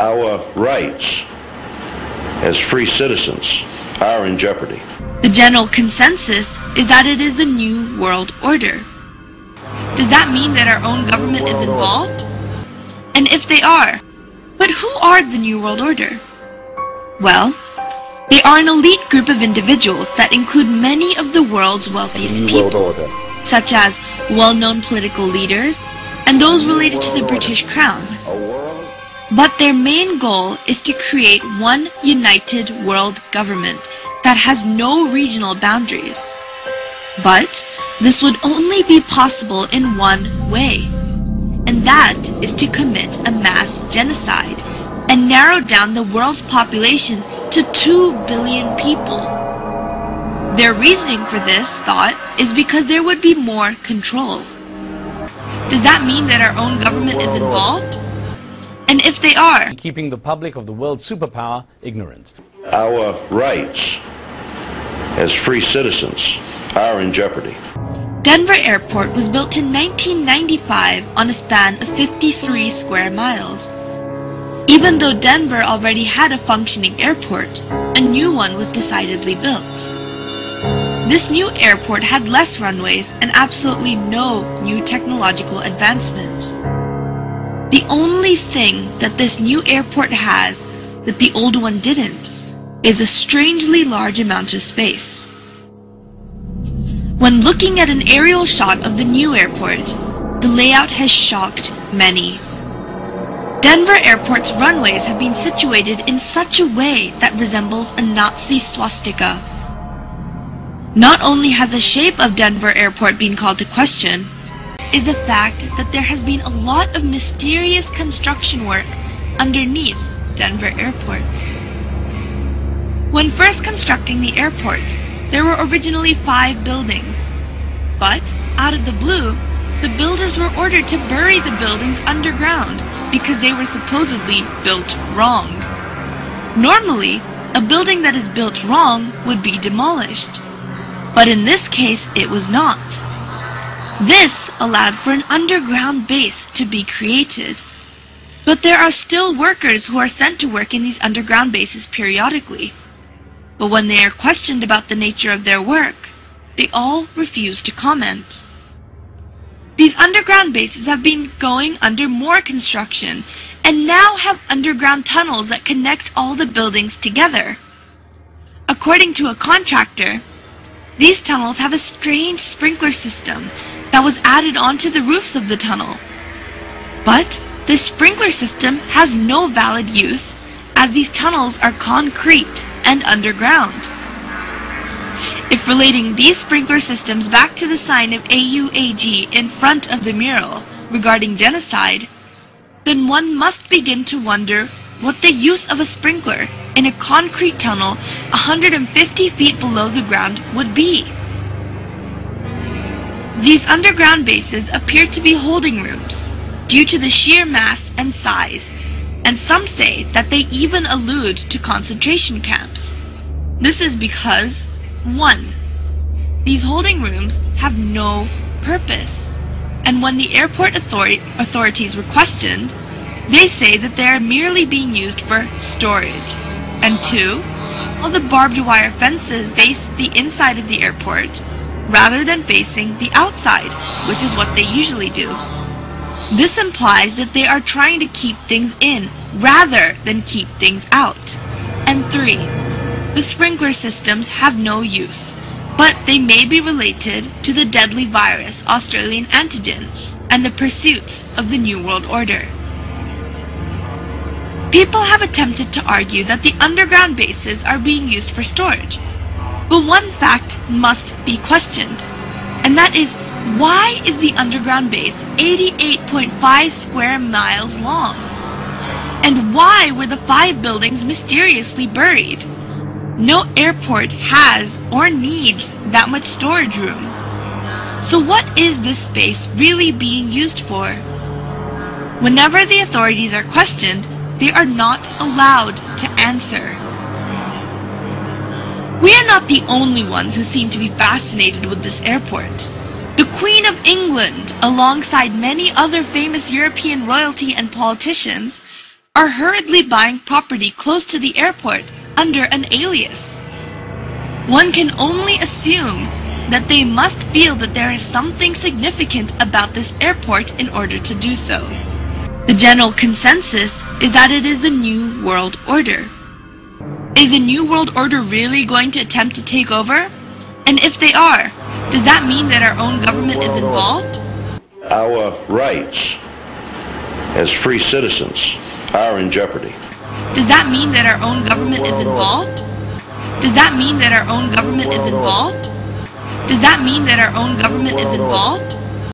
Our rights as free citizens are in jeopardy. The general consensus is that it is the New World Order. Does that mean that our own government is involved? And if they are, but who are the New World Order? Well, they are an elite group of individuals that include many of the world's wealthiest people, such as well-known political leaders and those related to the British Crown. But their main goal is to create one united world government that has no regional boundaries. But this would only be possible in one way, and that is to commit a mass genocide and narrow down the world's population to 2 billion people. Their reasoning for this thought is because there would be more control. Does that mean that our own government is involved? And if they are, keeping the public of the world's superpower ignorant. Our rights as free citizens are in jeopardy. Denver Airport was built in 1995 on a span of 53 square miles. Even though Denver already had a functioning airport, a new one was decidedly built. This new airport had less runways and absolutely no new technological advancement. The only thing that this new airport has that the old one didn't is a strangely large amount of space. When looking at an aerial shot of the new airport, the layout has shocked many. Denver Airport's runways have been situated in such a way that resembles a Nazi swastika. Not only has the shape of Denver Airport been called to question, is the fact that there has been a lot of mysterious construction work underneath Denver Airport. When first constructing the airport, there were originally 5 buildings, but out of the blue, the builders were ordered to bury the buildings underground because they were supposedly built wrong. Normally, a building that is built wrong would be demolished, but in this case it was not. This allowed for an underground base to be created. But there are still workers who are sent to work in these underground bases periodically. But when they are questioned about the nature of their work, they all refuse to comment. These underground bases have been going under more construction and now have underground tunnels that connect all the buildings together. According to a contractor, these tunnels have a strange sprinkler system that was added onto the roofs of the tunnel. But this sprinkler system has no valid use as these tunnels are concrete and underground. If relating these sprinkler systems back to the sign of AUAG in front of the mural regarding genocide, then one must begin to wonder what the use of a sprinkler in a concrete tunnel 150 feet below the ground would be. These underground bases appear to be holding rooms due to the sheer mass and size, and some say that they even allude to concentration camps. This is because, 1. These holding rooms have no purpose, and when the airport authorities were questioned, they say that they are merely being used for storage. And 2, all the barbed wire fences face the inside of the airport, rather than facing the outside, which is what they usually do. This implies that they are trying to keep things in rather than keep things out. And 3, the sprinkler systems have no use, but they may be related to the deadly virus Australian antigen and the pursuits of the New World Order. People have attempted to argue that the underground bases are being used for storage. But one fact must be questioned, and that is, why is the underground base 88.5 square miles long? And why were the 5 buildings mysteriously buried? No airport has or needs that much storage room. So what is this space really being used for? Whenever the authorities are questioned, they are not allowed to answer. We are not the only ones who seem to be fascinated with this airport. The Queen of England, alongside many other famous European royalty and politicians, are hurriedly buying property close to the airport under an alias. One can only assume that they must feel that there is something significant about this airport in order to do so. The general consensus is that it is the New World Order. Is the New World Order really going to attempt to take over? And if they are, does that mean that our own government is involved? Our rights as free citizens are in jeopardy. Does that mean that our own government is involved? Does that mean that our own government is involved? Does that mean that our own government is involved?